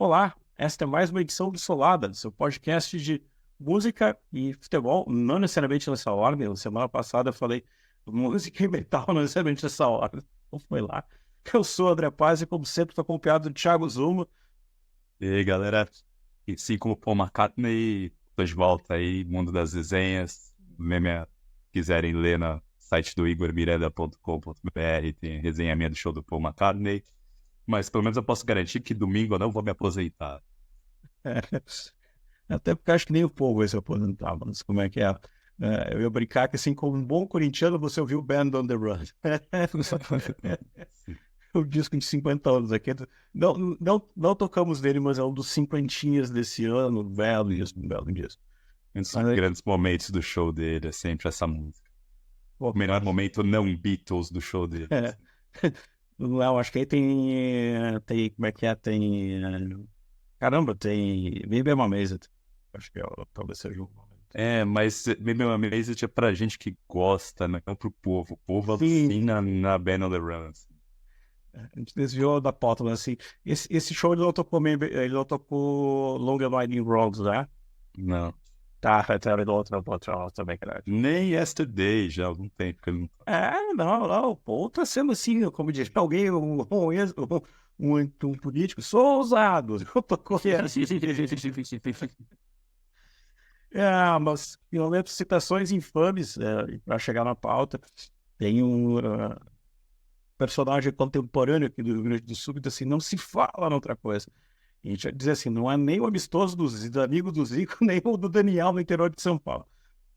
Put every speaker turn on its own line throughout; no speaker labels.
Olá, esta é mais uma edição do Solada, seu podcast de música e futebol, não necessariamente nessa ordem. Na semana passada eu falei música e metal, não necessariamente nessa ordem. Então foi lá. Eu sou o André Paz e, como sempre, estou acompanhado do Thiago Zuma.
E aí, galera, e assim como Paul McCartney, tô de volta aí, mundo das resenhas. Quiserem ler no site do igormiranda.com.br, tem resenha minha do show do Paul McCartney. Mas pelo menos eu posso garantir que domingo eu não vou me aposentar.
Até porque acho que nem o povo vai se aposentar, mas como é que é? Eu ia brincar que, assim, como um bom corintiano, você ouviu Band on the Run. O disco de 50 anos aqui. Não tocamos nele, mas é um dos cinquentinhas desse ano. Belo disco.
Um dos grandes momentos do show dele é sempre essa música. O melhor momento não Beatles do show dele.
Não, acho que aí tem como é que é? Caramba, tem Maybe I'm Amazed. Acho que talvez seja o momento.
Mas Maybe I'm Amazed é pra gente que gosta, não pro povo. O povo alucina na Band on the Run.
A gente desviou da pauta, mas assim, esse show ele não tocou Long and Winding Roads, né?
Não.
Tá, ele outra também, cara.
Nem Yesterday, já há algum tempo que ele não...
Não, pô, tá sendo assim, como diz alguém, um político, sou ousado, eu tô correndo. Mas, pelo menos, citações infames, para chegar na pauta, tem um personagem contemporâneo aqui do Rio Grande do Sul que diz assim, não se fala noutra coisa. E a gente vai dizer assim, não é nem o amistoso do amigo do Zico, nem o do Daniel no interior de São Paulo.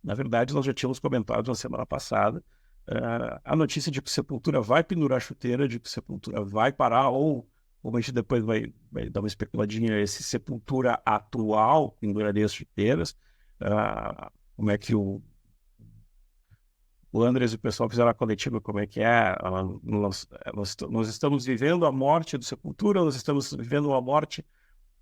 Na verdade, nós já tínhamos comentado na semana passada a notícia de que Sepultura vai pendurar a chuteira, de que Sepultura vai parar, ou a gente depois vai dar uma especuladinha, esse Sepultura atual penduraria as chuteiras, como é que o Andres e o pessoal fizeram a coletiva, como é que é, nós estamos vivendo a morte do Sepultura, nós estamos vivendo uma morte,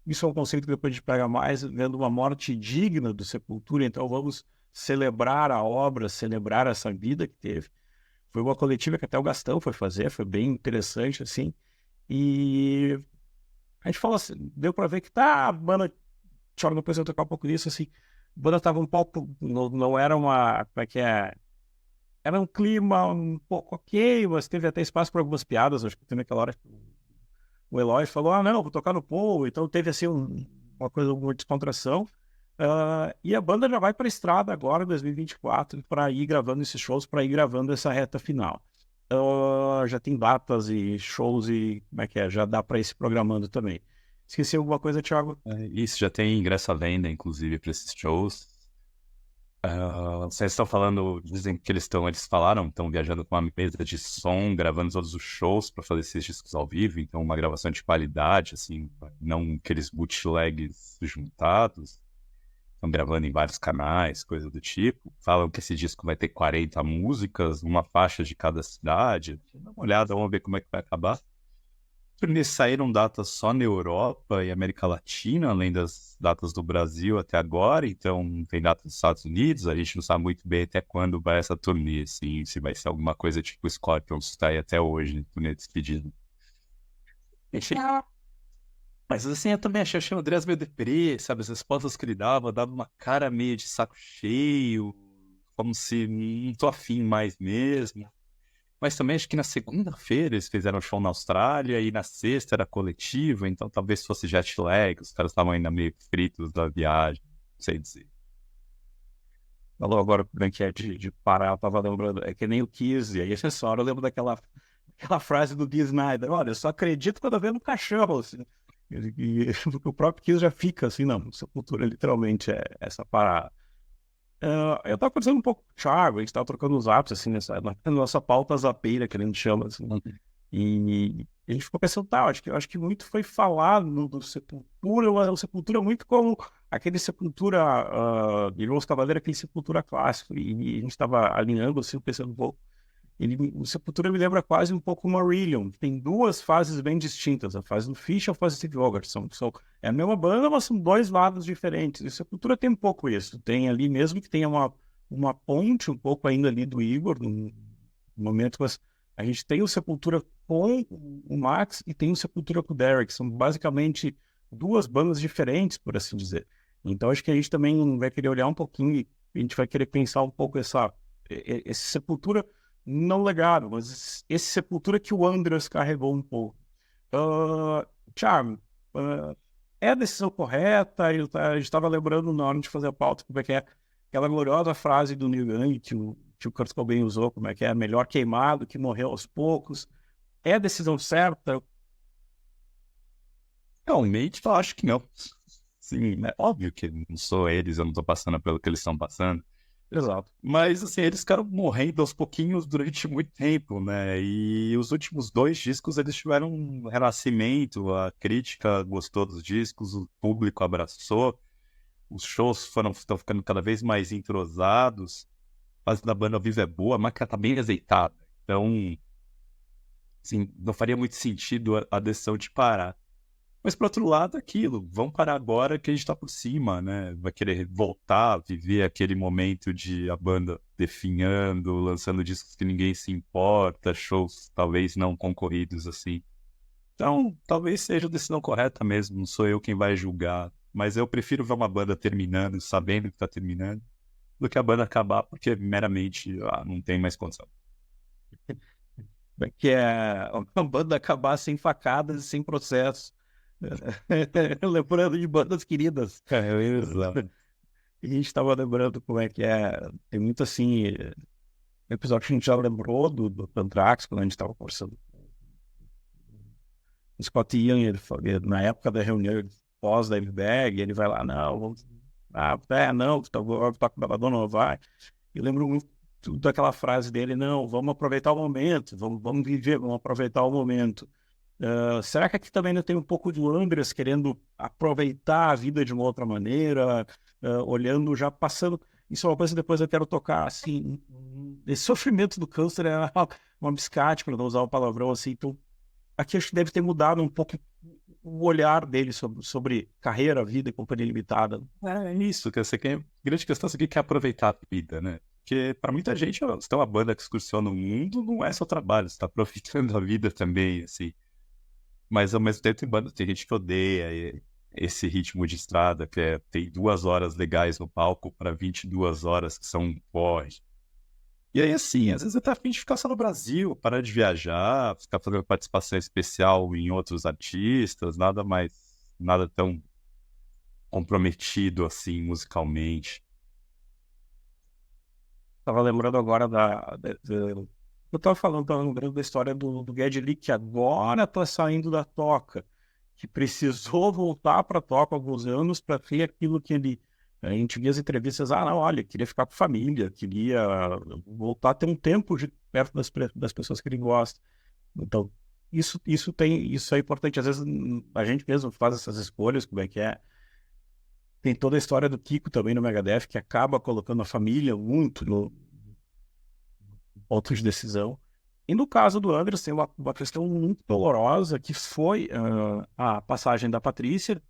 isso é um conceito que depois a gente pega mais, vivendo uma morte digna do Sepultura, então vamos celebrar a obra, celebrar essa vida que teve. Foi uma coletiva que até o Gastão foi fazer, foi bem interessante, assim, e a gente falou assim, deu para ver que a banda, Thiago, depois eu tocar um pouco disso, assim, a banda estava um pouco, não era uma, como é que é, era um clima um pouco ok, mas teve até espaço para algumas piadas. Acho que teve naquela hora o Eloy falou, não, vou tocar no Paul. Então teve assim uma coisa, uma descontração. E a banda já vai para a estrada agora, em 2024, para ir gravando esses shows, para ir gravando essa reta final. Já tem datas e shows e como é que é? Já dá para ir se programando também. Esqueci alguma coisa, Thiago?
Isso, já tem ingresso à venda, inclusive, para esses shows. Vocês estão falando, dizem que eles estão viajando com uma mesa de som, gravando todos os shows para fazer esses discos ao vivo, então uma gravação de qualidade, assim, não aqueles bootlegs juntados. Estão gravando em vários canais, coisa do tipo. Falam que esse disco vai ter 40 músicas, uma faixa de cada cidade. Dá uma olhada, vamos ver como é que vai acabar. Eles saíram datas só na Europa e América Latina, além das datas do Brasil até agora, então tem datas dos Estados Unidos, a gente não sabe muito bem até quando vai essa turnê, assim, se vai ser alguma coisa tipo Scorpions, que está aí até hoje, turnê de despedida. Mas assim, eu também achei o Andrés meio deprê, sabe, as respostas que ele dava uma cara meio de saco cheio, como se não tô afim mais mesmo. Mas também acho que na segunda-feira eles fizeram show na Austrália e na sexta era coletivo, então talvez fosse jet lag, os caras estavam ainda meio fritos da viagem, não sei dizer.
Falou agora como é que é de parar, eu tava lembrando, é que nem o Kiss, e aí essa hora eu lembro daquela frase do Dee Snider, olha, eu só acredito quando eu vejo no caixão, assim. O próprio Kiss já fica assim, não, Sepultura literalmente é essa parada. Eu tava conversando um pouco com o Thiago, a gente tava trocando os ápices, assim, na nossa pauta zapeira, que a gente chama, assim, e a gente ficou pensando, acho que muito foi falado do Sepultura, o Sepultura muito como aquele Sepultura, Irmãos Cavaleiro, aquele Sepultura clássico, e a gente tava alinhando, assim, pensando um pouco. O Sepultura me lembra quase um pouco o Marillion. Tem duas fases bem distintas, a fase do Fish e a fase do Steve Hogarth. É a mesma banda, mas são dois lados diferentes. E o Sepultura tem um pouco isso. Tem ali, mesmo que tenha uma ponte um pouco ainda ali do Igor, no momento, mas a gente tem o Sepultura com o Max e tem o Sepultura com o Derek. São basicamente duas bandas diferentes, por assim dizer. Então, acho que a gente também vai querer olhar um pouquinho e a gente vai querer pensar um pouco esse Sepultura, não legado, mas esse Sepultura que o Andreas carregou um pouco. Charme, é a decisão correta? A gente estava lembrando na hora de fazer a pauta como é que é aquela gloriosa frase do Neil Young que o Kurt Cobain usou, como é que é melhor queimado que morreu aos poucos. É a decisão certa?
Realmente, eu acho que não. Sim, é óbvio que não sou eles, eu não tô passando pelo que eles estão passando.
Exato.
Mas, assim, eles ficaram morrendo aos pouquinhos durante muito tempo, né? E os últimos 2 discos, eles tiveram um renascimento, a crítica gostou dos discos, o público abraçou, os shows estão ficando cada vez mais entrosados, a fase da banda ao vivo é boa, a máquina tá bem azeitada. Então, assim, não faria muito sentido a decisão de parar. Mas, por outro lado, aquilo, vamos parar agora que a gente tá por cima, né? Vai querer voltar, viver aquele momento de a banda definhando, lançando discos que ninguém se importa, shows talvez não concorridos, assim. Então, talvez seja a decisão correta mesmo, não sou eu quem vai julgar. Mas eu prefiro ver uma banda terminando, sabendo que tá terminando, do que a banda acabar porque meramente não tem mais condição.
Que é uma banda acabar sem facadas e sem processo. Lembrando de bandas queridas.
Exato.
E a gente estava lembrando como é que é. Tem muito assim. Episódio que a gente já lembrou do Anthrax, quando a gente estava conversando. O Scott Ian, na época da reunião pós da Bag, ele vai lá, não, vamos. Não, toca o Belladonna, não vai. Eu lembro muito daquela frase dele, não, vamos aproveitar o momento, vamos viver, vamos aproveitar o momento. Será que aqui também não tem um pouco de Andreas querendo aproveitar a vida de uma outra maneira, olhando, já passando... Isso é uma coisa que depois eu quero tocar, assim, esse sofrimento do câncer é uma biscate, para não usar o palavrão, assim, então aqui acho que deve ter mudado um pouco o olhar dele sobre carreira, vida e companhia limitada.
É isso, que você quer. A grande questão é você quer aproveitar a vida, né? Porque para muita gente, você tem uma banda que excursiona o mundo, não é só trabalho, você tá aproveitando a vida também, assim. Mas ao mesmo tempo tem gente que odeia esse ritmo de estrada, que tem 2 horas legais no palco para 22 horas que são um porre. E aí, assim, às vezes você tá afim de ficar só no Brasil, parar de viajar, ficar fazendo participação especial em outros artistas, nada tão comprometido assim musicalmente.
Tava lembrando agora eu tava lembrando da história do Geddy Lee, que agora tá saindo da toca, que precisou voltar pra toca há alguns anos para ter aquilo que ele... A gente via as entrevistas, não, olha, queria ficar com família, queria voltar a ter um tempo perto das pessoas que ele gosta. Então, isso é importante. Às vezes a gente mesmo faz essas escolhas, como é que é. Tem toda a história do Kiko também no Megadeth, que acaba colocando a família muito no ponto de decisão. E no caso do Andreas, tem uma questão muito dolorosa, que foi a passagem da Patrícia,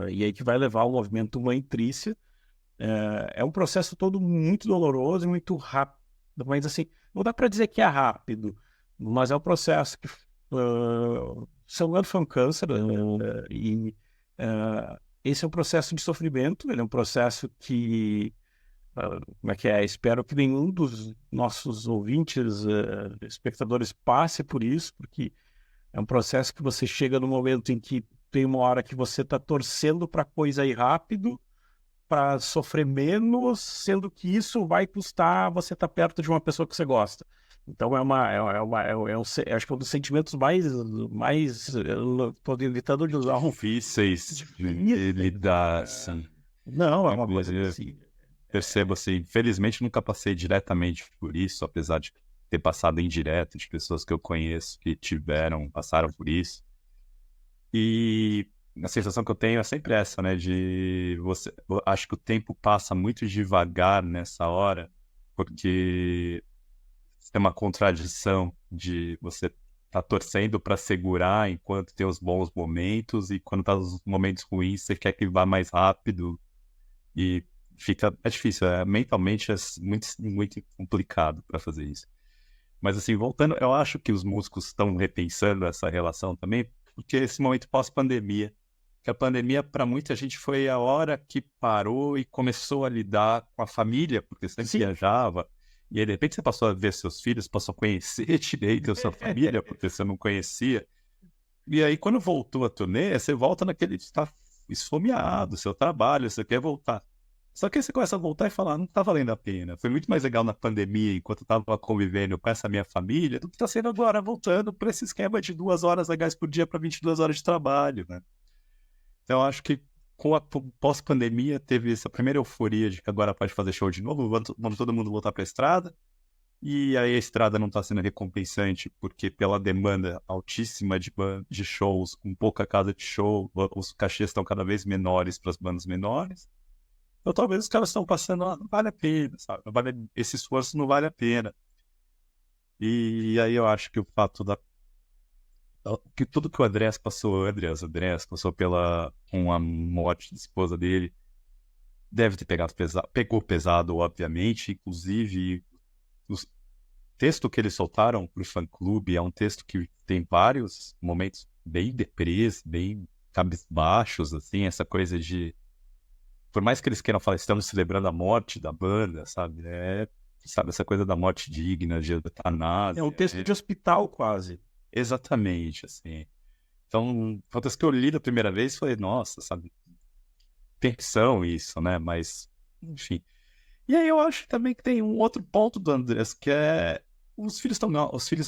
e aí que vai levar o movimento Mãe Trícia. É um processo todo muito doloroso e muito rápido, mas assim, não dá para dizer que é rápido, mas é um processo que seu Leandro foi um câncer, e esse é um processo de sofrimento, ele é um processo que, como é que é? Espero que nenhum dos nossos ouvintes, espectadores, passe por isso, porque é um processo que você chega no momento em que tem uma hora que você está torcendo para a coisa ir rápido, para sofrer menos, sendo que isso vai custar você estar perto de uma pessoa que você gosta. Então acho que é um dos sentimentos estou evitando de usar
Difíceis de lidar, assim.
Não, é uma coisa assim.
Percebo assim, infelizmente nunca passei diretamente por isso, apesar de ter passado indireto de pessoas que eu conheço que passaram por isso. E a sensação que eu tenho é sempre essa, né? Eu acho que o tempo passa muito devagar nessa hora, porque tem uma contradição de você tá torcendo para segurar enquanto tem os bons momentos e quando tá os momentos ruins você quer que vá mais rápido e é difícil, mentalmente é muito, muito complicado para fazer isso. Mas assim, voltando, eu acho que os músicos estão repensando essa relação também, porque esse momento pós-pandemia, que a pandemia, para muita gente, foi a hora que parou e começou a lidar com a família, porque você sempre viajava, e aí, de repente, você passou a ver seus filhos, passou a conhecer direito a sua família, porque você não conhecia. E aí, quando voltou a turnê, você volta naquele... Está esfomeado, seu trabalho, você quer voltar. Só que aí você começa a voltar e falar, não tá valendo a pena. Foi muito mais legal na pandemia, enquanto eu tava convivendo com essa minha família, do que tá sendo agora, voltando para esse esquema de 2 horas legais por dia para 22 horas de trabalho, né? Então, eu acho que com a pós-pandemia teve essa primeira euforia de que agora pode fazer show de novo, vamos todo mundo voltar pra estrada. E aí a estrada não está sendo recompensante, porque pela demanda altíssima de shows, com pouca casa de show, os cachês estão cada vez menores para as bandas menores. Então talvez os caras estão passando, não vale a pena, sabe? Esse esforço não vale a pena. E aí eu acho que o fato que tudo que o Andreas passou com a morte da esposa dele, deve ter pegou pesado, obviamente, inclusive... O texto que eles soltaram pro fã-clube é um texto que tem vários momentos bem deprês, bem cabisbaixos, assim, essa coisa de... Por mais que eles queiram falar, estamos celebrando a morte da banda, sabe? Sabe, essa coisa da morte digna, de eutanásia.
É um texto de hospital, quase.
Exatamente, assim. Então, foi um texto que eu li da primeira vez e falei, nossa, sabe? Tensão isso, né? Mas, enfim... E aí eu acho também que tem um outro ponto do Andreas, que é... Os filhos,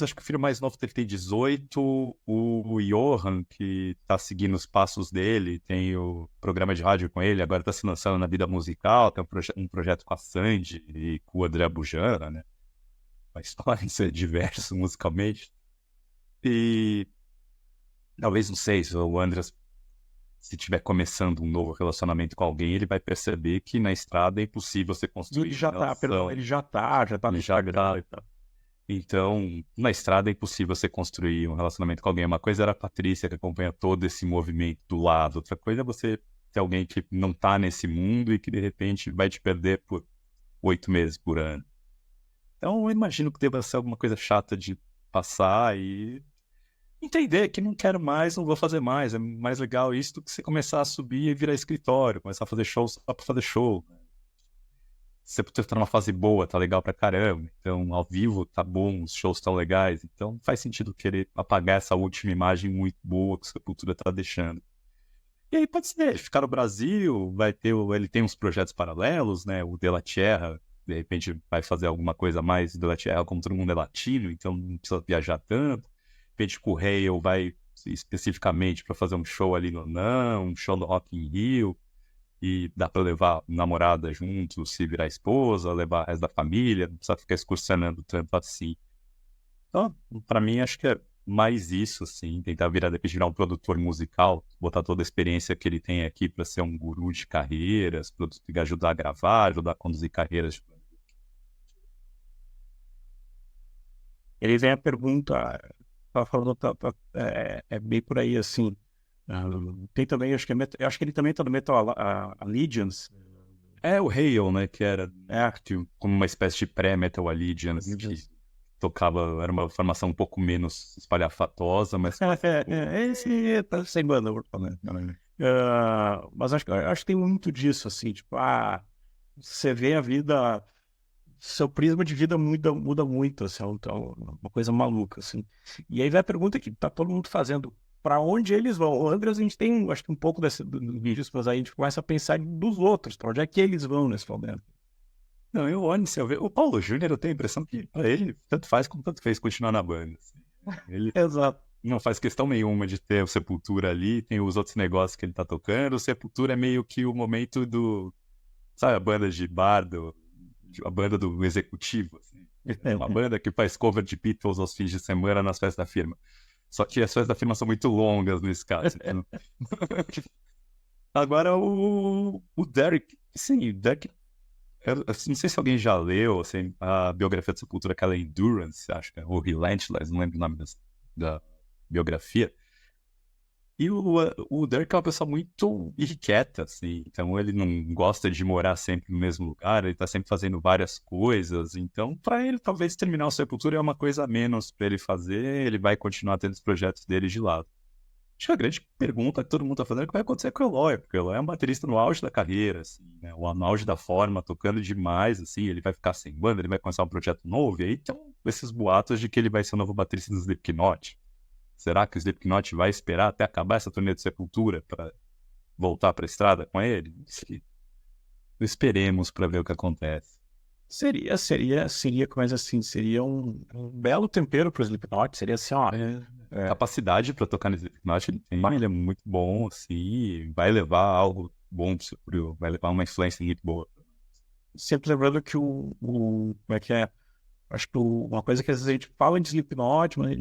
acho que o filho mais novo dele tem 18, o Johan, que tá seguindo os passos dele, tem o programa de rádio com ele, agora tá se lançando na vida musical, tem um projeto com a Sandy e com o André Bujana, né? Mas pode ser diverso musicalmente. E talvez, não sei, se o Andreas, se estiver começando um novo relacionamento com alguém, ele vai perceber que na estrada é impossível você construir.
Ele já tá no Instagram e tal.
Então, na estrada é impossível você construir um relacionamento com alguém. Uma coisa era a Patrícia, que acompanha todo esse movimento do lado. Outra coisa é você ter alguém que não tá nesse mundo e que, de repente, vai te perder por 8 meses por ano. Então, eu imagino que deva ser alguma coisa chata de passar e entender que não quero mais, não vou fazer mais. É mais legal isso do que você começar a subir e virar escritório, começar a fazer show só pra fazer show. Você tá numa fase boa, tá legal pra caramba. Então, ao vivo tá bom, os shows estão legais. Então, faz sentido querer apagar essa última imagem muito boa que a Sepultura tá deixando. E aí pode ser, ficar no Brasil, ele tem uns projetos paralelos, né? O De La Tierra, de repente, vai fazer alguma coisa mais. O De La Tierra, como todo mundo é latino, então não precisa viajar tanto. De repente, o Hale vai especificamente para fazer um show ali no NAM, um show no Rock in Rio. E dá pra levar namorada junto, se virar esposa, levar o resto da família, não precisa ficar excursionando tanto assim. Então, pra mim, acho que é mais isso, assim, tentar virar um produtor musical, botar toda a experiência que ele tem aqui pra ser um guru de carreiras, ajudar a gravar, ajudar a conduzir carreiras.
Ele vem a pergunta, tá falando, é bem por aí, assim. Tem também, acho que ele também tá no Metal Allegiance.
É o Hale, né, que era como uma espécie de pré-Metal Allegiance, que tocava, era uma formação um pouco menos espalhafatosa, mas...
Esse tá sem banda, né? Mas acho que tem muito disso, assim, tipo, você vê a vida, seu prisma de vida muda muito, assim, então, uma coisa maluca, assim. E aí vem a pergunta que tá todo mundo fazendo, para onde eles vão? O Andreas, a gente tem, acho que um pouco dos vídeos, mas aí a gente começa a pensar dos outros, para onde é que eles vão nesse momento?
Não, eu olho, se eu ver, o Paulo Júnior, eu tenho a impressão que para ele, tanto faz como tanto fez continuar na banda. Assim. Ele
Exato.
não faz questão nenhuma de ter o Sepultura ali, tem os outros negócios que ele tá tocando, o Sepultura é meio que o momento do, sabe, a banda de bardo, a banda do executivo, assim. Uma banda que faz cover de Beatles aos fins de semana nas festas da firma. Só que as festas da firma são muito longas nesse caso. Então... Agora o Derek, sim, o Derek, eu não sei se alguém já leu assim, a biografia de Sepultura, aquela Endurance, acho que é, ou Relentless, não lembro o nome da biografia. E o Derek é uma pessoa muito irrequieta, assim, então ele não gosta de morar sempre no mesmo lugar, ele tá sempre fazendo várias coisas, então para ele talvez terminar o Sepultura é uma coisa a menos para ele fazer, ele vai continuar tendo os projetos dele de lado. Acho que a grande pergunta que todo mundo tá fazendo é o que vai acontecer com o Eloy, porque o Eloy é um baterista no auge da carreira, assim, né? No auge da forma, tocando demais, assim, ele vai ficar sem banda, ele vai começar um projeto novo, e aí tem esses boatos de que ele vai ser o novo baterista do Slipknot. Será que o Slipknot vai esperar até acabar essa turnê de Sepultura para voltar pra estrada com ele? Esperemos para ver o que acontece.
Seria, mas assim, seria um belo tempero pro Slipknot, seria assim, ó.
Capacidade para tocar no Slipknot ele tem, ele é muito bom, assim, vai levar algo bom vai levar uma influência muito boa.
Sempre lembrando que como é que é? Acho que uma coisa que às vezes a gente fala de Slipknot, mas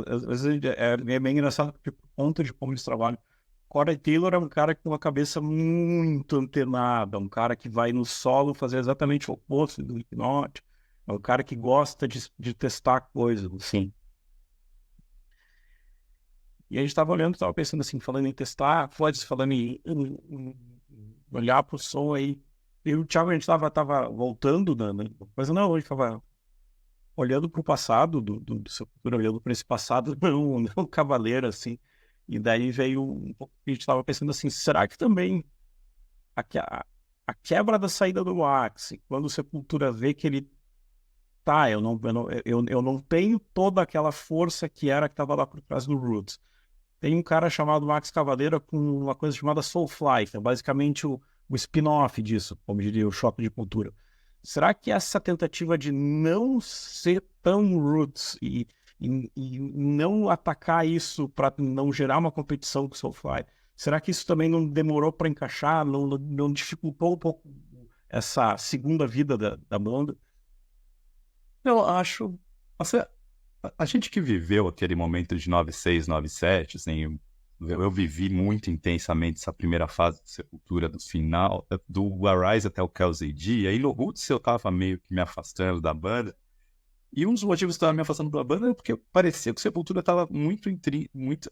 às vezes é meio engraçado porque por conta de como eles trabalham. Corey Taylor é um cara que tem uma cabeça muito antenada, um cara que vai no solo fazer exatamente o oposto do Slipknot, é um cara que gosta de testar coisas, assim. E a gente estava olhando, estava pensando assim, falando em testar, falando em olhar para o som aí. E o Thiago, a gente tava voltando, mas não, a gente estava olhando para o passado do Sepultura, olhando para esse passado, não cavaleiro, assim. E daí veio um pouco que a gente estava pensando assim, será que também a quebra da saída do Max, quando o Sepultura vê que ele tá, eu não tenho toda aquela força que estava lá por trás do Roots. Tem um cara chamado Max Cavaleira com uma coisa chamada Soulfly, que é basicamente o spin-off disso, como diria o Choque de Cultura. Será que essa tentativa de não ser tão roots e não atacar isso para não gerar uma competição com o Soulfly, será que isso também não demorou para encaixar, não dificultou um pouco essa segunda vida da banda?
Eu acho. Nossa, a gente que viveu aquele momento de 96, 97, assim, eu vivi muito intensamente essa primeira fase de Sepultura, do final, do Arise até o Kells AD, e aí no Roots eu tava meio que me afastando da banda, e um dos motivos que estava me afastando da banda é porque parecia que o Sepultura tava muito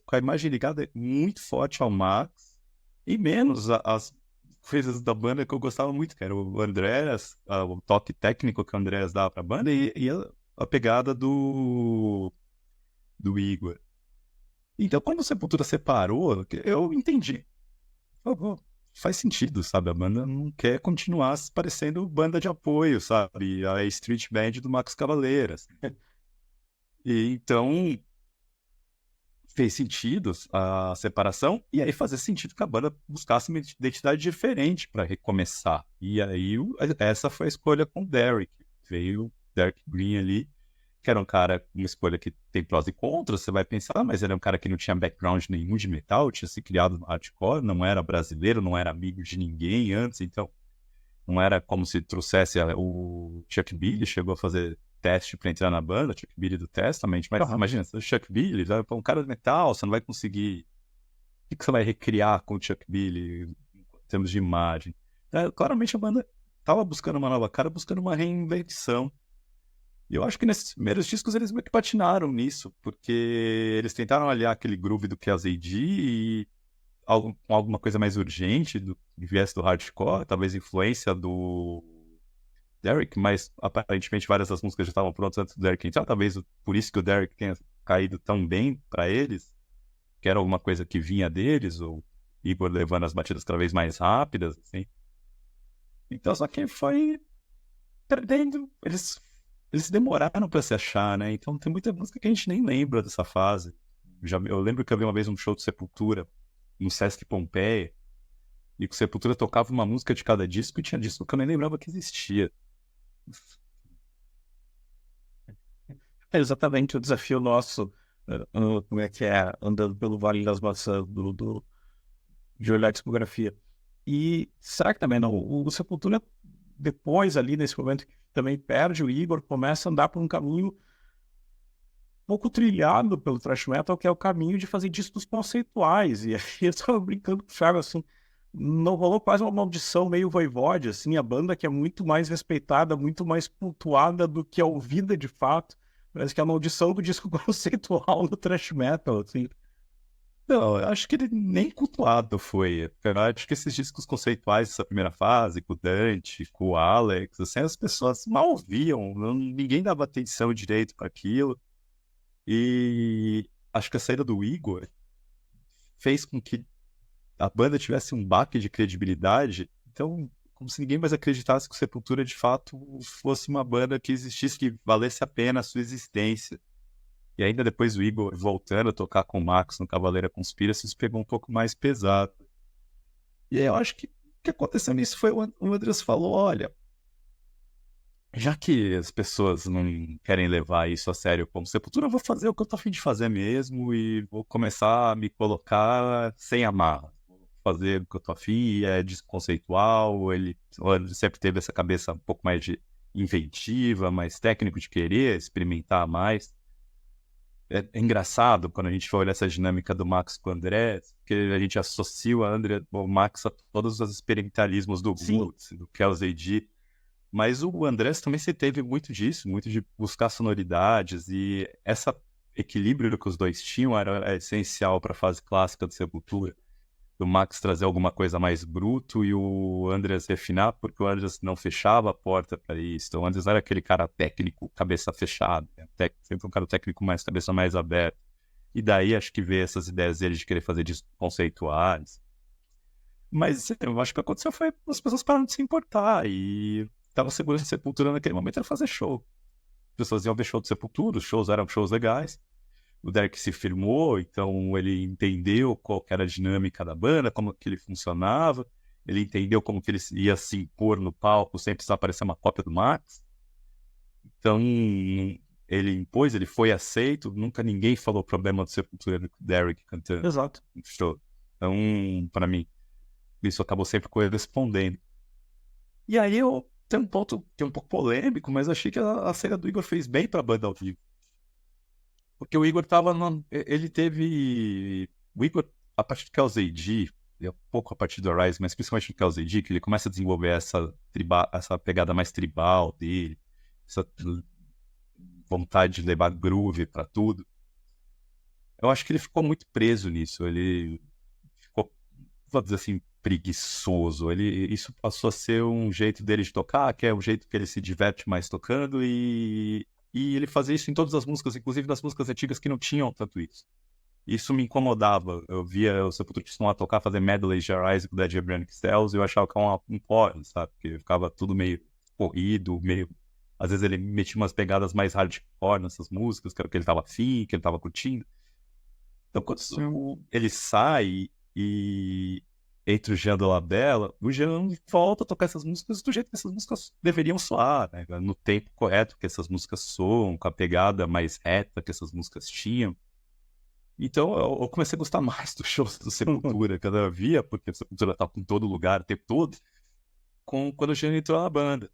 com a imagem ligada muito forte ao Max, e menos as coisas da banda que eu gostava muito, que era o Andrés, o toque técnico que o Andrés dava pra banda, e a pegada do Igor. Então, quando o Sepultura separou, eu entendi. Faz sentido, sabe? A banda não quer continuar parecendo banda de apoio, sabe? A street band do Max Cavaleiras. E então, fez sentido a separação, e aí fazia sentido que a banda buscasse uma identidade diferente para recomeçar. E aí, essa foi a escolha com o Derek. Veio o Derek Green ali, que era um cara, uma escolha que tem prós e contras, você vai pensar, mas ele é um cara que não tinha background nenhum de metal, tinha se criado no hardcore, não era brasileiro, não era amigo de ninguém antes, então não era como se trouxesse o Chuck Billy, chegou a fazer teste para entrar na banda, Chuck Billy do Testament, mas imagina, o Chuck Billy, um cara de metal, você não vai conseguir... O que você vai recriar com o Chuck Billy em termos de imagem? Claramente a banda estava buscando uma nova cara, buscando uma reinvenção. E eu acho que nesses primeiros discos eles meio que patinaram nisso, porque eles tentaram aliar aquele groove do Kells AD e com alguma coisa mais urgente, do viés do hardcore, talvez influência do Derek, mas aparentemente várias das músicas já estavam prontas antes do Derek entrar, talvez por isso que o Derek tenha caído tão bem para eles, que era alguma coisa que vinha deles, ou Igor levando as batidas cada vez mais rápidas, assim. Então, só que foi perdendo, eles demoraram pra se achar, né? Então tem muita música que a gente nem lembra dessa fase. Eu lembro que eu vi uma vez um show do Sepultura no Sesc Pompeia, e que o Sepultura tocava uma música de cada disco e tinha disco que eu nem lembrava que existia.
É exatamente o desafio nosso, como é que é, andando pelo Vale das Maçãs de olhar a discografia. E será que também não? O Sepultura, depois ali, nesse momento, que também perde o Igor, começa a andar por um caminho pouco trilhado pelo thrash metal, que é o caminho de fazer discos conceituais. E aí eu tava brincando com o Thiago, assim, não rolou quase uma maldição meio Voivode, assim, a banda que é muito mais respeitada, muito mais cultuada do que a ouvida de fato. Parece que é a maldição do disco conceitual no thrash metal, assim.
Não, eu acho que ele nem cultuado foi. Eu acho que esses discos conceituais dessa primeira fase, com o Dante, com o Alex, assim, as pessoas mal ouviam, ninguém dava atenção direito para aquilo. E acho que a saída do Igor fez com que a banda tivesse um baque de credibilidade. Então, como se ninguém mais acreditasse que o Sepultura, de fato, fosse uma banda que existisse, que valesse a pena a sua existência. E ainda depois o Igor voltando a tocar com o Max no Cavaleira Conspiracy, isso pegou um pouco mais pesado. E aí eu acho que o que aconteceu nisso foi o Andreas falou, olha, já que as pessoas não querem levar isso a sério como Sepultura, eu vou fazer o que eu tô a fim de fazer mesmo e vou começar a me colocar sem amarra. Vou fazer o que eu tô a fim e é desconceitual. O Andreas sempre teve essa cabeça um pouco mais de inventiva, mais técnico de querer experimentar mais. É engraçado quando a gente for olhar essa dinâmica do Max com o André, porque a gente associa o Max a todos os experimentalismos do Roots, do Kells AD, mas o Andrés também se teve muito disso, muito de buscar sonoridades, e esse equilíbrio que os dois tinham era essencial para a fase clássica do Sepultura. O Max trazer alguma coisa mais bruto e o Andreas refinar, porque o Andreas não fechava a porta para isso. Então, o Andreas era aquele cara técnico, cabeça fechada, né? Sempre um cara técnico mais cabeça mais aberta. E daí acho que veio essas ideias dele de querer fazer discos conceituais. Mas eu acho que o que aconteceu foi as pessoas pararam de se importar e tava seguro de Sepultura naquele momento era fazer show. As pessoas iam ver show de Sepultura, os shows eram shows legais. O Derek se firmou, então ele entendeu qual que era a dinâmica da banda, como que ele funcionava, ele entendeu como que ele ia se impor no palco sem precisar parecer uma cópia do Max. Então ele impôs, ele foi aceito, nunca ninguém falou problema do Sepultura do Derek cantando.
Exato.
Show. Então, para mim, isso acabou sempre correspondendo. E aí tem um ponto que é um pouco polêmico, mas eu achei que a cena do Igor fez bem pra banda ao vivo. Porque o Igor tava. Ele teve. O Igor, a partir do Kells AD, um pouco a partir do Arise, mas principalmente do Kells AD, que ele começa a desenvolver essa pegada mais tribal dele, essa vontade de levar groove pra tudo. Eu acho que ele ficou muito preso nisso. Ele ficou, vou dizer assim, preguiçoso. Isso passou a ser um jeito dele de tocar, que é o jeito que ele se diverte mais tocando, e ele fazia isso em todas as músicas, inclusive nas músicas antigas que não tinham tanto isso. Isso me incomodava. Eu via o Sepultura costumava tocar, fazer medley de Arise com Dead Embryonic Cells, e eu achava que era um porre, sabe? Porque ficava tudo meio corrido, meio... Às vezes ele metia umas pegadas mais hardcore nessas músicas, que era o que ele tava afim, que ele tava curtindo. Então, quando ele sai e entre o Jean Dolabella, o Jean volta a tocar essas músicas do jeito que essas músicas deveriam soar, né? No tempo correto que essas músicas soam, com a pegada mais reta que essas músicas tinham. Então eu comecei a gostar mais dos shows do Sepultura, que eu via, porque o Sepultura estava em todo lugar o tempo todo, quando o Jean entrou na banda.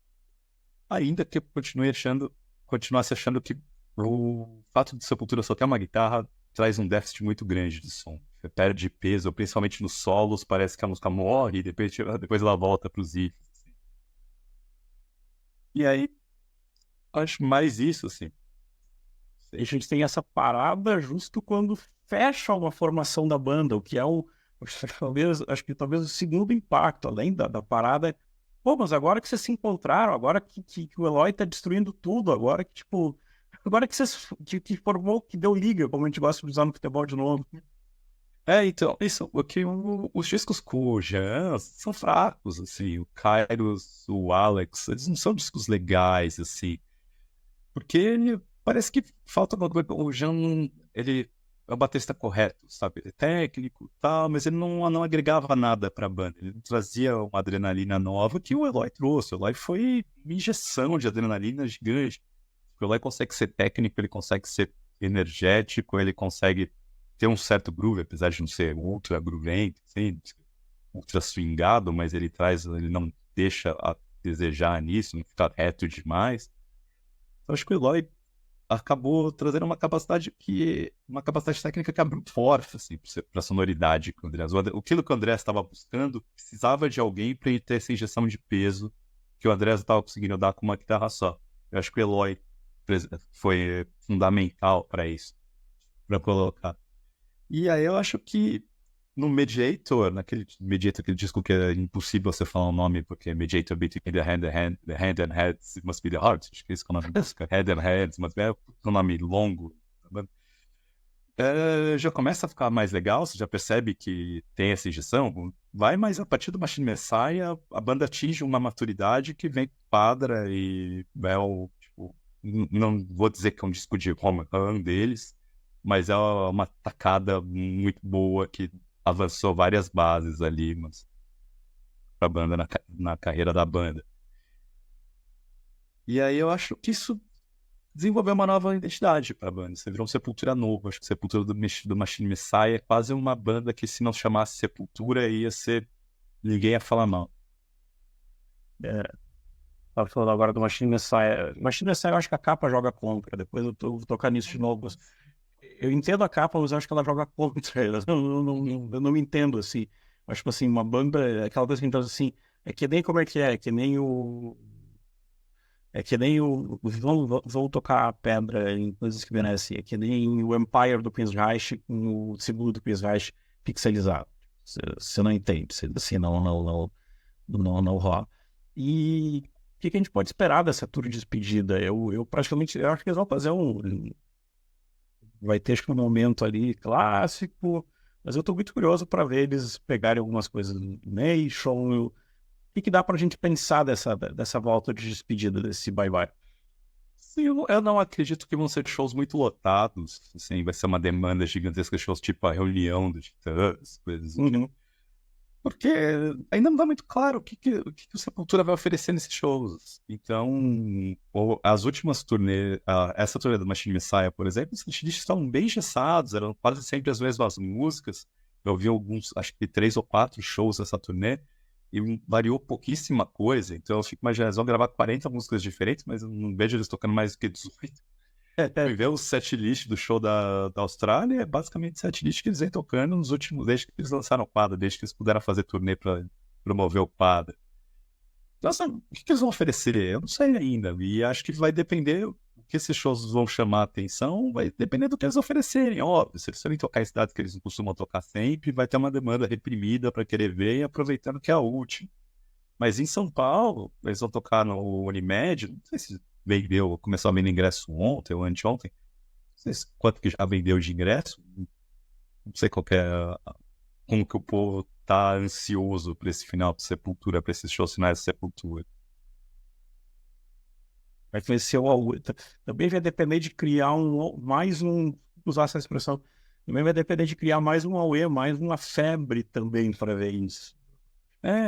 Ainda que eu continuasse achando que o fato de Sepultura só ter uma guitarra traz um déficit muito grande de som. Você perde peso, principalmente nos solos, parece que a música morre e depois ela volta para os riffs. Assim. E aí, acho mais isso, assim.
A gente tem essa parada justo quando fecha uma formação da banda, o que é acho que talvez o segundo impacto, além da parada. Pô, mas agora que vocês se encontraram, agora que o Eloy tá destruindo tudo, agora que, tipo, agora que vocês que formou, que deu liga, como a gente gosta de usar no futebol de novo.
Então, isso, porque os discos com o Jean são fracos, assim, o Kairos, o Alex, eles não são discos legais, assim, porque parece que falta alguma coisa, o Jean, ele é o baterista correto, sabe, ele é técnico e tal, mas ele não agregava nada pra banda, ele não trazia uma adrenalina nova que o Eloy trouxe, o Eloy foi uma injeção de adrenalina gigante, o Eloy consegue ser técnico, ele consegue ser energético, ele consegue ter um certo groove, apesar de não ser ultra groovento, assim, ultra swingado, mas ele não deixa a desejar nisso, não fica reto demais. Então, acho que o Eloy acabou trazendo uma capacidade técnica que é muito forte, assim, para a sonoridade que o Andrés. Aquilo que o Andrés estava buscando precisava de alguém para ter essa injeção de peso que o Andrés estava conseguindo dar com uma guitarra só. Eu acho que o Eloy foi fundamental para isso, para colocar. E aí eu acho que no Mediator, aquele disco que é impossível você falar o nome, porque Mediator between the hand and heads, it must be the heart. Acho que esse é o nome da música. Head and heads, mas é um nome longo. Já começa a ficar mais legal, você já percebe que tem essa injeção, vai, mas a partir do Machine Messiah, a banda atinge uma maturidade que vem quadra e é o, tipo, não vou dizer que é um disco de home run deles, mas é uma tacada muito boa que avançou várias bases ali, mas pra banda, na carreira da banda. E aí eu acho que isso desenvolveu uma nova identidade para a banda. Você virou um Sepultura novo. Acho que Sepultura do Machine Messiah é quase uma banda que, se não chamasse Sepultura, ia ser. Ninguém ia falar mal.
Tava falando agora do Machine Messiah. Machine Messiah, eu acho que a capa joga contra. Depois eu vou tocar nisso de novo. Eu entendo a capa, mas eu acho que ela joga contra. Eu não me entendo, assim. Mas, tipo assim, uma banda, aquela coisa que a gente faz assim, é que nem como é que é que nem o. É que nem o. Vão tocar a pedra em coisas que merecem. É que nem o Empire do Queensryche com o símbolo do Queensryche pixelizado. Você não entende. Assim, não rola. E o que a gente pode esperar dessa tour de despedida? Eu praticamente. Eu acho que eles vão fazer um. Vai ter, acho que um momento ali clássico. Mas eu estou muito curioso para ver eles pegarem algumas coisas do Nation. O que dá para a gente pensar dessa volta de despedida, desse bye-bye?
Sim, eu não acredito que vão ser shows muito lotados. Assim, vai ser uma demanda gigantesca de shows, tipo a reunião do Titãs, coisas do tipo.
Uhum.
Porque ainda não dá muito claro o que o Sepultura vai oferecer nesses shows. Então, as últimas turnês, essa turnê do Machine Messiah, por exemplo, os setlists estavam bem engessados, eram quase sempre as mesmas músicas. Eu vi alguns, acho que 3 ou 4 shows nessa turnê, e variou pouquíssima coisa. Então eu fico imaginando, eles vão gravar 40 músicas diferentes, mas eu não vejo eles tocando mais do que 18. Fui ver o setlist do show da Austrália, é basicamente setlist que eles vêm tocando nos últimos, desde que eles lançaram o quadro, desde que eles puderam fazer turnê para promover o quadro. Então, assim, o que eles vão oferecer? Eu não sei ainda. E acho que vai depender o que esses shows vão chamar a atenção, vai depender do que eles oferecerem. Óbvio, se eles forem tocar em cidades que eles não costumam tocar sempre, vai ter uma demanda reprimida para querer ver e aproveitando que é a última. Mas em São Paulo, eles vão tocar no Unimed, não sei se vendeu, começou a vender ingresso ontem ou anteontem, não sei quanto que já vendeu de ingresso, não sei qual que é, como que o povo tá ansioso para esse final de Sepultura, para esses shows finais de Sepultura.
Vai conhecer o AUE. Também vai depender de criar mais um, usar essa expressão, também vai depender de criar mais um AUE, mais uma febre também para ver isso.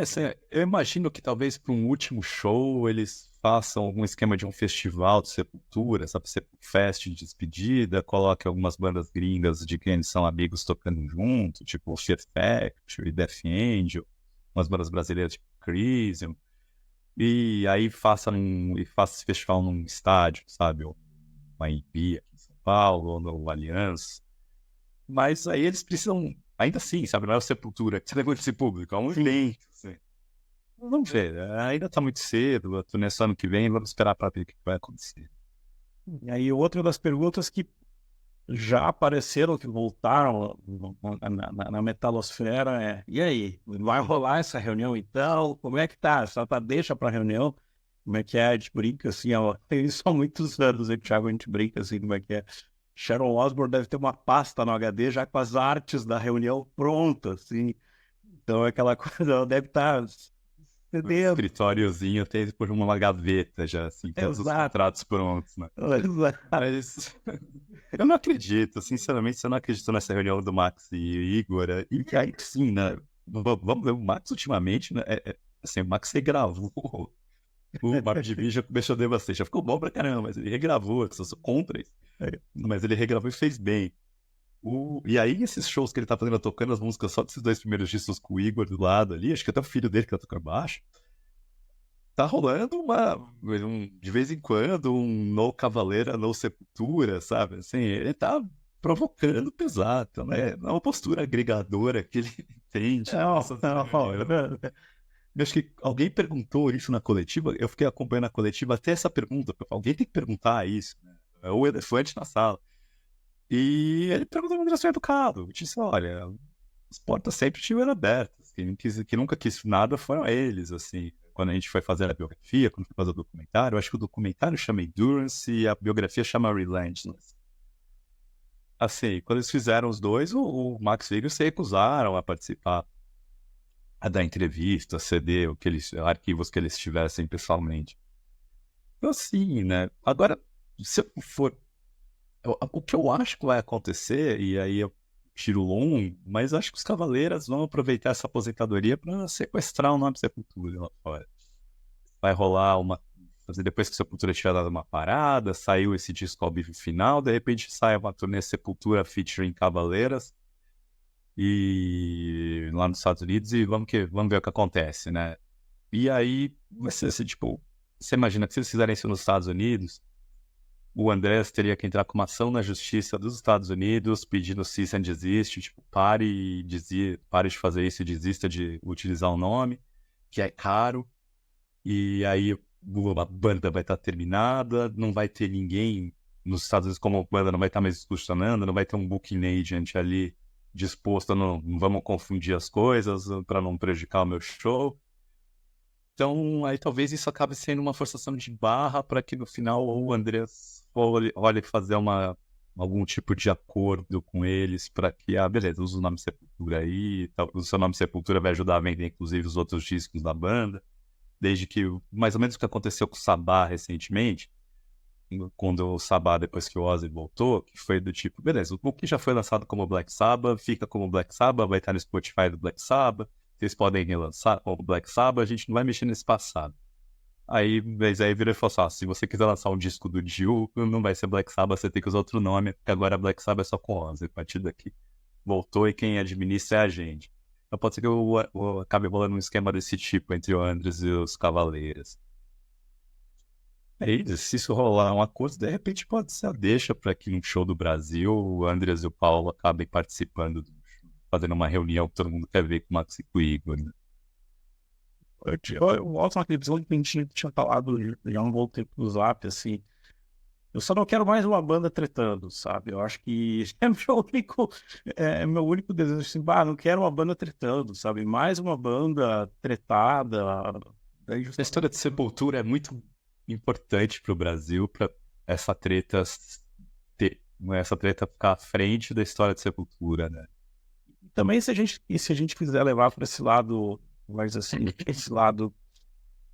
Assim, eu imagino que talvez para um último show eles façam algum esquema de um festival de Sepultura, sabe, Sepulfest de despedida, coloque algumas bandas gringas de quem eles são amigos tocando junto, tipo Fear Factory, Death Angel, umas bandas brasileiras tipo Crisium, e aí faça esse festival num estádio, sabe, ou uma Embi aqui em São Paulo, ou no Allianz. Mas aí eles precisam, ainda assim, sabe, não é o Sepultura que você levou esse público, é um evento. Assim. Vamos ver, ainda tá muito cedo, a turnê só ano que vem, vamos esperar para ver o que vai acontecer.
E aí, outra das perguntas que já apareceram, que voltaram na metalosfera e aí, vai rolar essa reunião então? Como é que tá? Só tá deixa pra reunião? Como é que é? A gente brinca assim, ó, tem isso há muitos anos, hein, Thiago, a gente brinca assim, como é que é? Sharon Osbourne deve ter uma pasta no HD já com as artes da reunião prontas, assim. Então é aquela coisa, ela deve estar
Um escritóriozinho tem por uma gaveta já, assim, todos os contratos prontos, né?
Exato.
Mas eu não acredito, sinceramente, eu não acredito nessa reunião do Max e Igor. E aí sim, né? Vamos ver, o Max ultimamente, né? Assim, o Max regravou o Map Division com o Best of Devastation. Ficou bom pra caramba, mas ele regravou, eu sou contra isso. Mas ele regravou e fez bem. E aí, esses shows que ele tá fazendo, tocando as músicas só desses 2 primeiros discos com o Igor do lado ali, acho que até o filho dele que tá tocando baixo, tá rolando de vez em quando, um No Cavaleira, No Sepultura, sabe? Assim, ele tá provocando pesado, né? É uma postura agregadora que ele entende. Eu acho que alguém perguntou isso na coletiva, eu fiquei acompanhando a coletiva até essa pergunta, alguém tem que perguntar isso, né? É o elefante na sala. E ele perguntou uma direção educado. Eu disse, olha, as portas sempre estiveram abertas. Quem nunca quis nada foram eles, assim. Quando a gente foi fazer a biografia, quando foi fazer o documentário, eu acho que o documentário chama Endurance e a biografia chama Relentless. assim, quando eles fizeram os dois, o Max e o Igor se recusaram a participar, a dar entrevista, a ceder arquivos que eles tivessem pessoalmente. Então, assim, né? Agora, se eu for. O que eu acho que vai acontecer, e aí eu tiro longo, mas acho que os Cavaleiros vão aproveitar essa aposentadoria para sequestrar o nome Sepultura lá fora. Vai rolar uma. Depois que a Sepultura tiver dado uma parada, saiu esse disco ao vivo final, de repente sai uma turnê Sepultura featuring Cavaleiras e lá nos Estados Unidos e vamos ver o que acontece, né? E aí vai ser assim, tipo, você imagina que se eles fizerem isso nos Estados Unidos, o Andrés teria que entrar com uma ação na justiça dos Estados Unidos pedindo cease and desist, tipo, pare de fazer isso e desista de utilizar o nome, que é caro. E aí a banda vai estar terminada, não vai ter ninguém nos Estados Unidos como a banda não vai estar mais funcionando, não vai ter um booking agent ali disposto a não vamos confundir as coisas para não prejudicar o meu show. Então, aí talvez isso acabe sendo uma forçação de barra para que no final o Andrés olhe fazer algum tipo de acordo com eles para que, beleza, usa o nome Sepultura aí, o seu nome Sepultura vai ajudar a vender inclusive os outros discos da banda. Desde que, mais ou menos o que aconteceu com o Sabá recentemente, quando o Sabá, depois que o Ozzy voltou, que foi do tipo, beleza, o que já foi lançado como Black Sabbath, fica como Black Sabbath, vai estar no Spotify do Black Sabbath, vocês podem relançar como Black Sabbath, a gente não vai mexer nesse passado. Mas aí virou e falou assim, se você quiser lançar um disco do Dio, não vai ser Black Sabbath, você tem que usar outro nome, porque agora Black Sabbath é só com Ozzy, a partir daqui voltou e quem administra é a gente. Então pode ser que eu acabe rolando um esquema desse tipo entre o Andres e os Cavaleiros. É isso, se isso rolar uma coisa, de repente pode ser a deixa para que um show do Brasil, o Andres e o Paulo acabem participando, fazendo uma reunião que todo mundo quer ver com o Max e com o Igor, né?
Eu volto naquele episódio que a gente tinha falado já um bom tempo no Zap, assim. Eu só não quero mais uma banda tretando, sabe? Eu acho que é meu único desejo, assim, não quero uma banda tretando, sabe? Mais uma banda tretada. Daí
A história de Sepultura é muito importante para o Brasil, para essa treta ficar à frente da história de Sepultura, né?
Também se a gente quiser levar para esse lado, mais assim, esse lado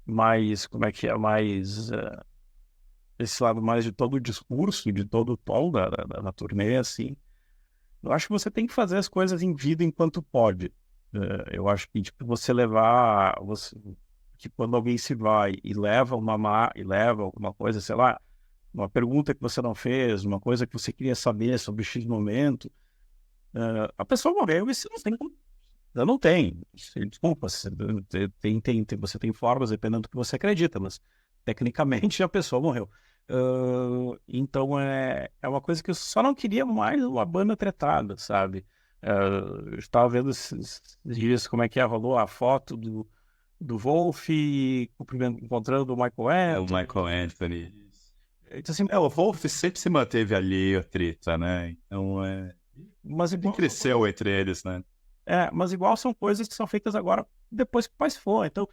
mais, como é que é, mais esse lado mais de todo o discurso, de todo o tom da turnê, assim, eu acho que você tem que fazer as coisas em vida enquanto pode. Eu acho que tipo, que quando alguém se vai e leva alguma coisa, sei lá, uma pergunta que você não fez, uma coisa que você queria saber sobre X momento, a pessoa morreu e você não tem como. Eu não tenho. Desculpa, você tem formas, dependendo do que você acredita, mas tecnicamente a pessoa morreu. Então é uma coisa que eu só não queria mais uma banda tretada, sabe? Eu estava vendo esses dias como é que rolou a foto do Wolf encontrando o Michael
É o
Anthony.
Michael Anthony.
Então, assim,
O Wolf sempre se manteve ali a treta, né? Então
mas
sempre
igual,
cresceu entre eles, né?
mas igual são coisas que são feitas agora depois que o pai se for. Então,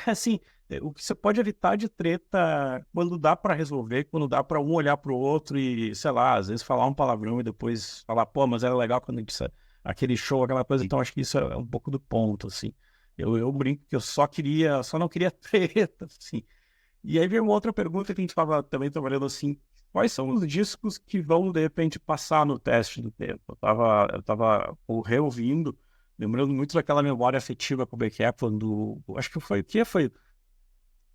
assim, o que você pode evitar de treta quando dá para resolver, quando dá para um olhar para o outro e, sei lá, às vezes falar um palavrão e depois falar, pô, mas era legal quando a gente aquele show, aquela coisa. Então, acho que isso é um pouco do ponto, assim. Eu brinco que eu só não queria treta, assim. E aí vem uma outra pergunta que a gente estava também trabalhando assim, quais são os discos que vão, de repente, passar no teste do tempo? Eu tava reouvindo, lembrando muito daquela memória afetiva com o Back quando, acho que foi,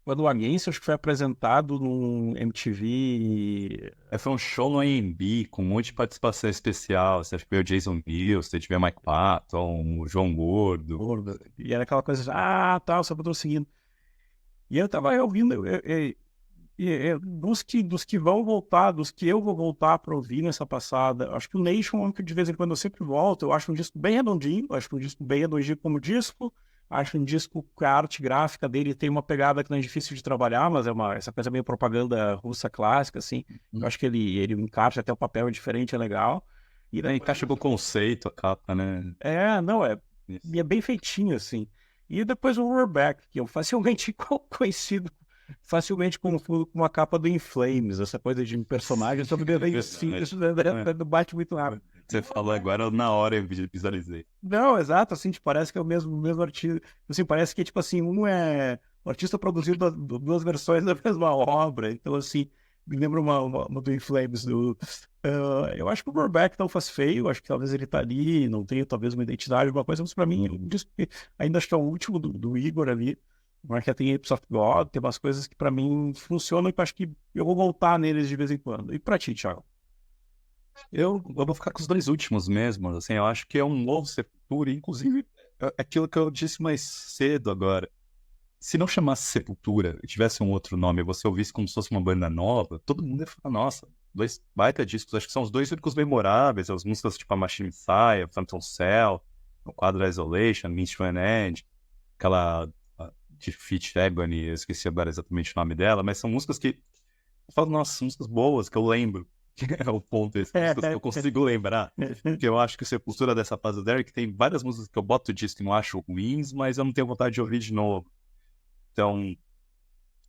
quando o Against, acho que foi apresentado num MTV.
Foi um show no AMB com um monte de participação especial. Você acha que veio o Jason Mills, você tiver Mike Patton, o João Gordo.
E era aquela coisa, tá, o Sepultura seguindo. E eu tava ouvindo, dos que vão voltar, dos que eu vou voltar para ouvir nessa passada, acho que o Nation é um que de vez em quando eu sempre volto. Eu acho um disco bem redondinho, como disco. Acho um disco que a arte gráfica dele tem uma pegada que não é difícil de trabalhar, mas essa coisa meio propaganda russa clássica, assim. Eu acho que ele encaixa, até o papel é diferente, é legal.
E daí encaixa com o conceito, a capa, né?
Não, e é bem feitinho, assim. E depois o Roarback, que eu facilmente conhecido facilmente confundo com uma capa do In Flames, essa coisa de personagem sobre isso não bate muito rápido.
Você falou agora, na hora eu visualizei.
Não, exato, assim, tipo, parece que é o mesmo artista. Assim, parece que, tipo assim, um é. O artista produziu duas versões da mesma obra. Então, assim, me lembra uma do In Flames. Eu acho que o Burbeck não faz feio, acho que talvez ele tá ali, não tenha talvez uma identidade, alguma coisa, mas pra mim, eu disse que ainda acho que é o último do Igor ali. Mas que tem Apes of God, tem umas coisas que pra mim funcionam e que eu acho que eu vou voltar neles de vez em quando. E pra ti, Thiago?
Eu vou ficar com os dois últimos mesmo, assim, eu acho que é um novo Sepultura, inclusive aquilo que eu disse mais cedo agora. Se não chamasse Sepultura e tivesse um outro nome e você ouvisse como se fosse uma banda nova, todo mundo ia falar, nossa, dois baita discos, acho que são os dois únicos memoráveis, as músicas tipo a Machine Messiah, Phantom Cell, o quadro Isolation, Means to an End, aquela de Fit Agony, eu esqueci agora exatamente o nome dela, mas são músicas que eu falo, nossa, são músicas boas, que eu lembro. Que é o ponto esse, músicas que eu consigo lembrar. Porque eu acho que o Sepultura dessa fase do Derek tem várias músicas que eu boto o disco e não acho ruins, mas eu não tenho vontade de ouvir de novo. Então,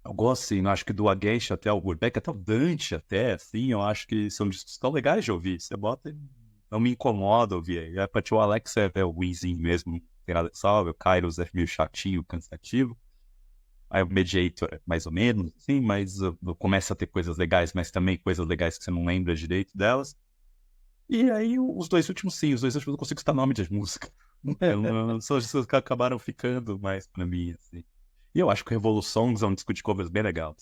eu gosto, assim, eu acho que do Against até o Burbeck, até o Dante até, assim, eu acho que são discos tão legais de ouvir. Você bota e não me incomoda ouvir. E a partir o Alex é o ruinzinho mesmo, não tem nada que salve. O Kairos é meio chatinho, cansativo. Aí o Mediator é mais ou menos, assim, mas começa a ter coisas legais, mas também coisas legais que você não lembra direito delas. E aí os dois últimos, sim, os dois últimos eu consigo citar nome de música. São as que acabaram ficando mais pra mim, assim. E eu acho que Revoluções é um disco de covers bem legal.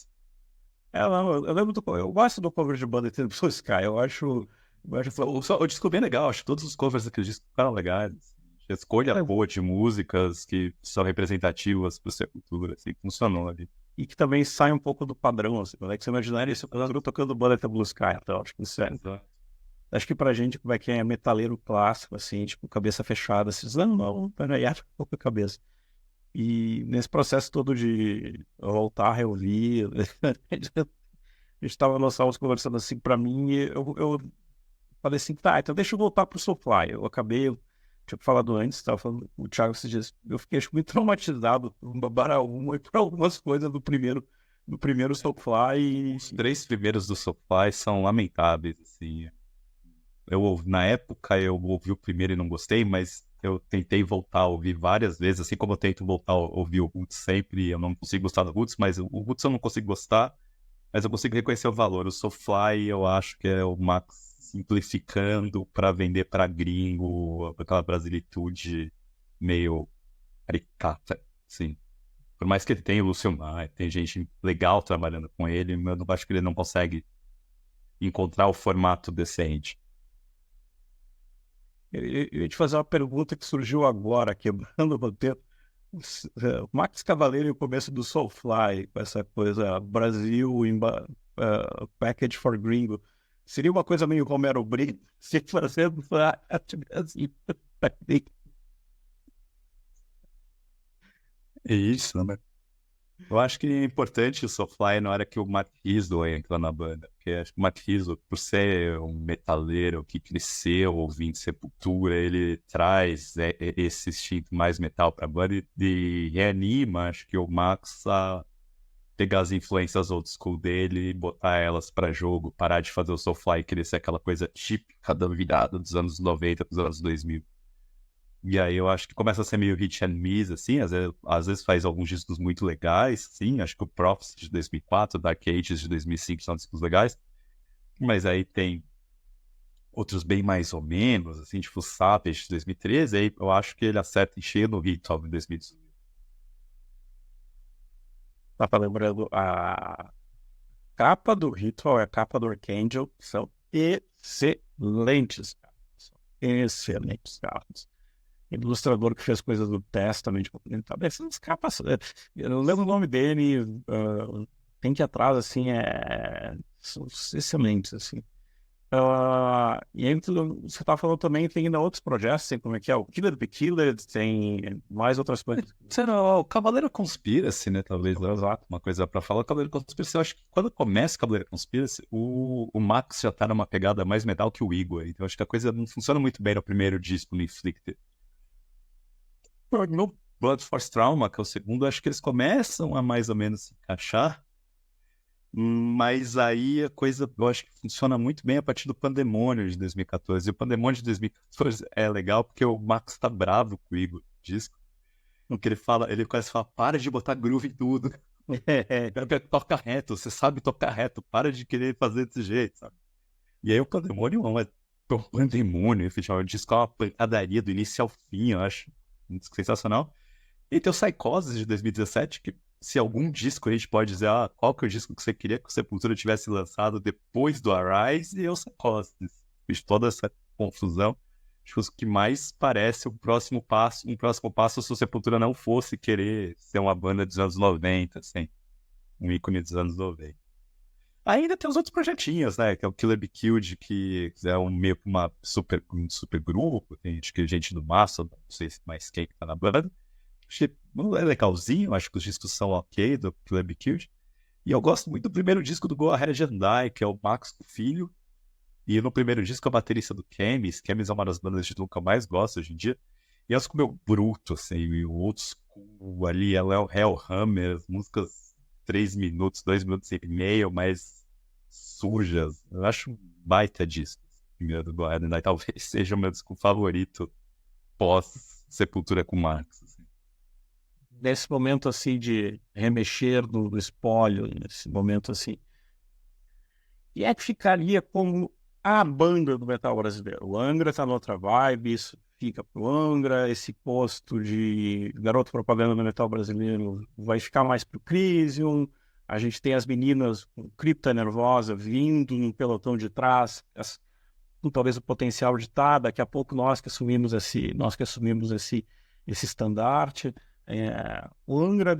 Não, eu lembro eu gosto do cover de banda Eternal Blue Sky, eu acho
o disco é bem legal, acho que todos os covers daquele disco ficaram legais. A escolha boa de músicas que são representativas pro Sepultura, assim, funcionou ali.
E que também sai um pouco do padrão, assim, né? Que você imaginaria isso tocando banda Eternal Blue Sky, então acho que isso é. Acho que pra gente, como é que é metaleiro clássico, assim, tipo, cabeça fechada, assim, não, peraí, acho um pouco a cabeça. E nesse processo todo de voltar a reouvir, a gente estava nós estávamos conversando assim, pra mim, eu falei assim, tá, então deixa eu voltar pro Soulfly. Eu acabei, eu tinha falado antes, estava falando com o Thiago esses dias, eu fiquei acho, muito traumatizado por Baraúma e por algumas coisas do primeiro Soulfly.
Os três primeiros do Soulfly são lamentáveis, assim. Na época eu ouvi o primeiro e não gostei, mas eu tentei voltar a ouvir várias vezes, assim como eu tento voltar a ouvir o Roots sempre, eu não consigo gostar do Roots, mas o Roots eu não consigo gostar, mas eu consigo reconhecer o valor. O Soulfly eu acho que é o Max simplificando para vender para gringo, aquela brasilitude meio caricata, assim. Por mais que ele tenha o Lúcio Maia, tem gente legal trabalhando com ele, mas eu não acho que ele não consegue encontrar o formato decente.
Eu ia te fazer uma pergunta que surgiu agora, quebrando o roteiro. O Max Cavaleiro no começo do Soulfly, com essa coisa Brasil, package for gringo, seria uma coisa meio Romero Brito, se fazendo assim.
É isso, né? Eu acho que é importante o Soulfly na hora que o Mark Rizzo entra na banda. Porque acho que o Mark Rizzo, por ser um metaleiro que cresceu ouvindo Sepultura, ele traz esse instinto mais metal pra banda e reanima, acho que o Max a pegar as influências old school dele e botar elas pra jogo, parar de fazer o Soulfly querer ser aquela coisa típica da virada dos anos 90 pros anos 2000. E aí eu acho que começa a ser meio hit and miss, assim, às vezes faz alguns discos muito legais, sim, acho que o Prophecy de 2004, Dark Ages de 2005 são discos legais, mas aí tem outros bem mais ou menos, assim, tipo o Savage de 2013, aí eu acho que ele acerta em cheio no Ritual de 2018.
Tá lembrando, a capa do Ritual e a capa do Archangel são excelentes, cara. São excelentes capas. Ilustrador que fez coisas do Testament, essas capas, eu não lembro o nome dele, tem que ir atrás, assim, são excelentes, assim. E aí, você estava falando também, tem ainda outros projetos, assim, como é que é, o Killer the Killer, tem mais outras coisas.
Será o Cavaleiro Conspiracy, né, talvez,
Exato.
uma coisa pra falar, o Cavaleiro Conspiracy, eu acho que quando começa o Cavaleiro Conspiracy, o Max já tá numa pegada mais metal que o Igor, então acho que a coisa não funciona muito bem no primeiro disco, no Inflicted. Blood Force Trauma, que é o segundo, acho que eles começam a mais ou menos se encaixar, mas aí a coisa, eu acho que funciona muito bem a partir do Pandemônio de 2014. E o Pandemônio de 2014 é legal porque o Max tá bravo com o Igor, no disco, porque ele começa a falar, para de botar groove em tudo. Toca reto, você sabe tocar reto, para de querer fazer desse jeito, sabe? E aí o Pandemônio é um Pandemônio, efetivamente, o disco é uma pancadaria do início ao fim, eu acho sensacional. E tem o Psychosis de 2017, que se algum disco a gente pode dizer, qual que é o disco que você queria que o Sepultura tivesse lançado depois do Arise, e é o Psychosis. Fiz toda essa confusão. Acho que o que mais parece um próximo passo se o Sepultura não fosse querer ser uma banda dos anos 90, assim, um ícone dos anos 90. Ainda tem os outros projetinhos, né? Que é o Killer Be Killed, que é meio que um super grupo. Tem gente do Massa, não sei mais quem que tá na banda. Acho que é legalzinho, acho que os discos são ok do Killer Be Killed. E eu gosto muito do primeiro disco do Go Ahead and Die, que é o Max com o Filho. E no primeiro disco, a baterista do Chemis. Chemis é uma das bandas de que eu mais gosto hoje em dia. E elas ficam meio bruto, assim, e o old school ali, ela é o Hellhammer, as músicas 3 minutos, 2 minutos e meio, mais sujas. Eu acho um baita disco. Primeiro do Go Ahead and Die, talvez seja o meu disco favorito pós-Sepultura com Max. Assim.
Nesse momento, assim, de remexer no espólio, nesse momento, assim, e é que ficaria como a banda do metal brasileiro. O Angra está noutra vibe, isso fica pro Angra, esse posto de garoto propaganda do metal brasileiro vai ficar mais pro Crisium. A gente tem as meninas com Cripta Nervosa vindo no pelotão de trás, com talvez o potencial de estar, daqui a pouco nós que assumimos esse estandarte.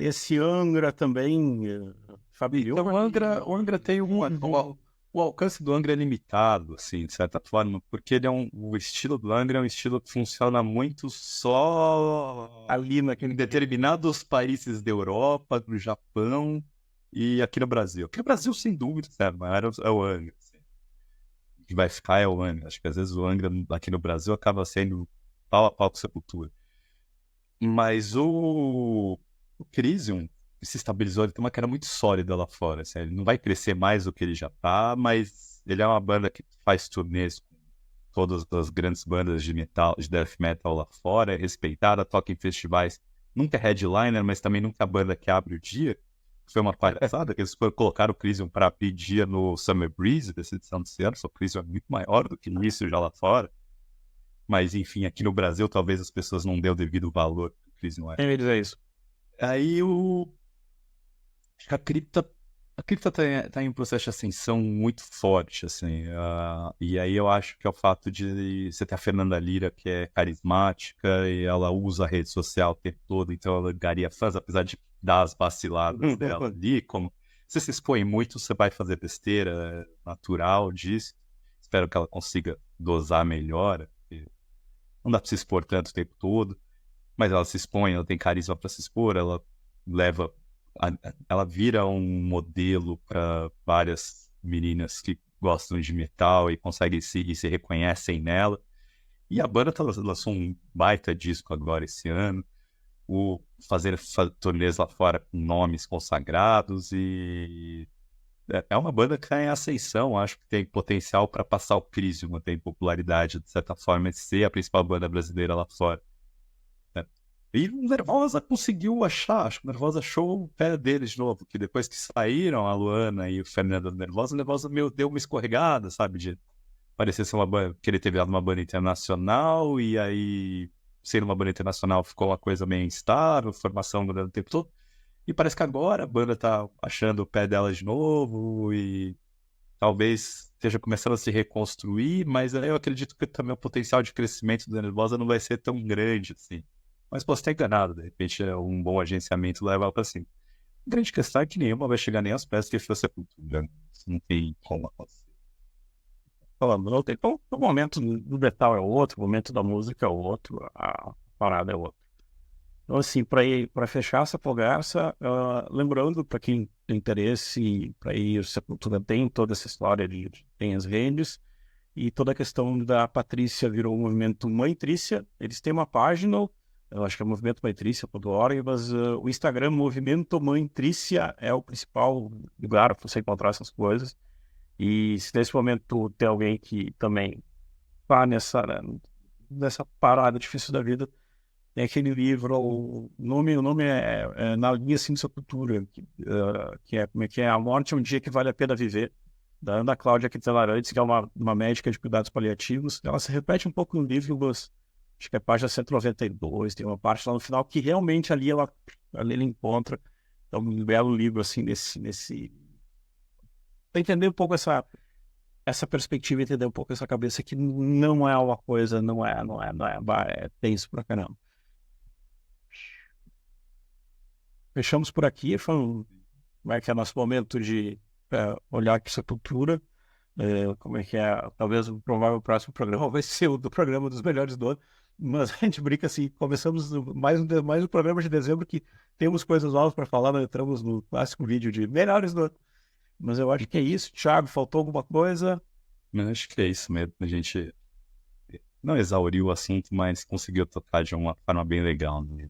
Esse Angra também, Fabio.
Então, o Angra tem o alcance do Angra é limitado, assim, de certa forma, porque ele o estilo do Angra é um estilo que funciona muito só
Ali
em determinados países da Europa, do Japão e aqui no Brasil. Aqui no Brasil, sem dúvida, é o Angra. Assim. O que vai ficar é o Angra. Acho que às vezes o Angra aqui no Brasil acaba sendo pau a pau com Sepultura. Mas o Crisium se estabilizou, ele tem uma cara muito sólida lá fora. Assim, ele não vai crescer mais do que ele já tá, mas ele é uma banda que faz turnês com todas as grandes bandas de metal, de death metal lá fora, é respeitada, toca em festivais. Nunca é headliner, mas também nunca é a banda que abre o dia. Foi uma palhaçada que eles colocaram o Crisium para abrir dia no Summer Breeze dessa edição desse ano. Só o Crisium é muito maior do que isso já lá fora. Mas, enfim, aqui no Brasil, talvez as pessoas não dêem o devido valor que o Crisium é.
Quem me dizer isso?
Aí acho que a cripta tá em um processo de ascensão muito forte, assim. E aí eu acho que é o fato de você ter a Fernanda Lira, que é carismática, e ela usa a rede social o tempo todo, então ela ganharia fãs, apesar de dar as vaciladas dela ali, como você se expõe muito, você vai fazer besteira, é natural disso. Espero que ela consiga dosar melhor, porque não dá pra se expor tanto o tempo todo, mas ela se expõe, ela tem carisma pra se expor, ela vira um modelo para várias meninas que gostam de metal e conseguem se reconhecem nela. E a banda lançou um baita disco agora esse ano, fazer turnês lá fora com nomes consagrados, e é uma banda que está em ascensão, acho que tem potencial para passar o Crisium, tem popularidade, de certa forma, de ser a principal banda brasileira lá fora. E o Nervosa conseguiu achar, acho que o Nervosa achou o pé deles de novo, que depois que saíram a Luana e o Fernando do Nervosa, o Nervosa deu uma escorregada, sabe, de parecer ser uma banda, querer ter virado uma banda internacional, e aí, sendo uma banda internacional, ficou uma coisa meio instável, formação mudando o tempo todo, e parece que agora a banda tá achando o pé dela de novo, e talvez esteja começando a se reconstruir, mas eu acredito que também o potencial de crescimento do Nervosa não vai ser tão grande, assim. Mas posso estar enganado, de repente um bom agenciamento leva ela para cima. A grande questão é que nenhuma vai chegar nem aos pés que foi Sepultura. Isso não tem como acontecer.
Falando, não tem. Então, o momento do metal é outro, o momento da música é outro, a parada é outra. Então, assim, para fechar essa conversa, lembrando para quem tem interesse para ir, Sepultura tem toda essa história tem as redes, e toda a questão da Patrícia virou o movimento Mãe Trícia. Eles têm uma página eu acho que é movimentomãetrícia.org, mas o Instagram, Movimento Mãe Trícia, é o principal lugar para você encontrar essas coisas. E se nesse momento tem alguém que também está nessa parada difícil da vida, tem aquele livro, o nome é Na Linha Assim de Sua Cultura, que é como é que é A Morte é um Dia que Vale a Pena Viver, da Ana Cláudia Quintelarantes, que é uma médica de cuidados paliativos. Ela se repete um pouco no livro, mas acho que é a página 192, tem uma parte lá no final que realmente ali ela encontra. Então, um belo livro, assim, para entender um pouco essa perspectiva, entender um pouco essa cabeça que não é uma coisa, é tenso pra caramba. Fechamos por aqui, como é que é nosso momento de olhar para essa cultura, como é que é, talvez o provável próximo programa vai ser o do programa dos melhores do ano, mas a gente brinca assim, começamos mais um programa de dezembro que temos coisas novas para falar, nós entramos no clássico vídeo de melhores do ano, mas eu acho que é isso. Thiago, faltou alguma coisa?
Mas acho que é isso mesmo. A gente não exauriu o assunto, mas conseguiu tocar de uma forma bem legal, né?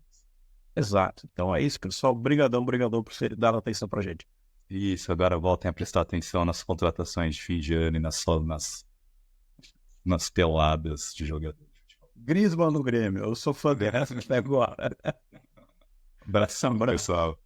Exato, então é isso, pessoal, brigadão por você dar atenção pra gente.
Isso, agora voltem a prestar atenção nas contratações de fim de ano e nas peladas de jogador.
Griezmann no Grêmio, eu sou fã dessa até agora.
Abração, pessoal.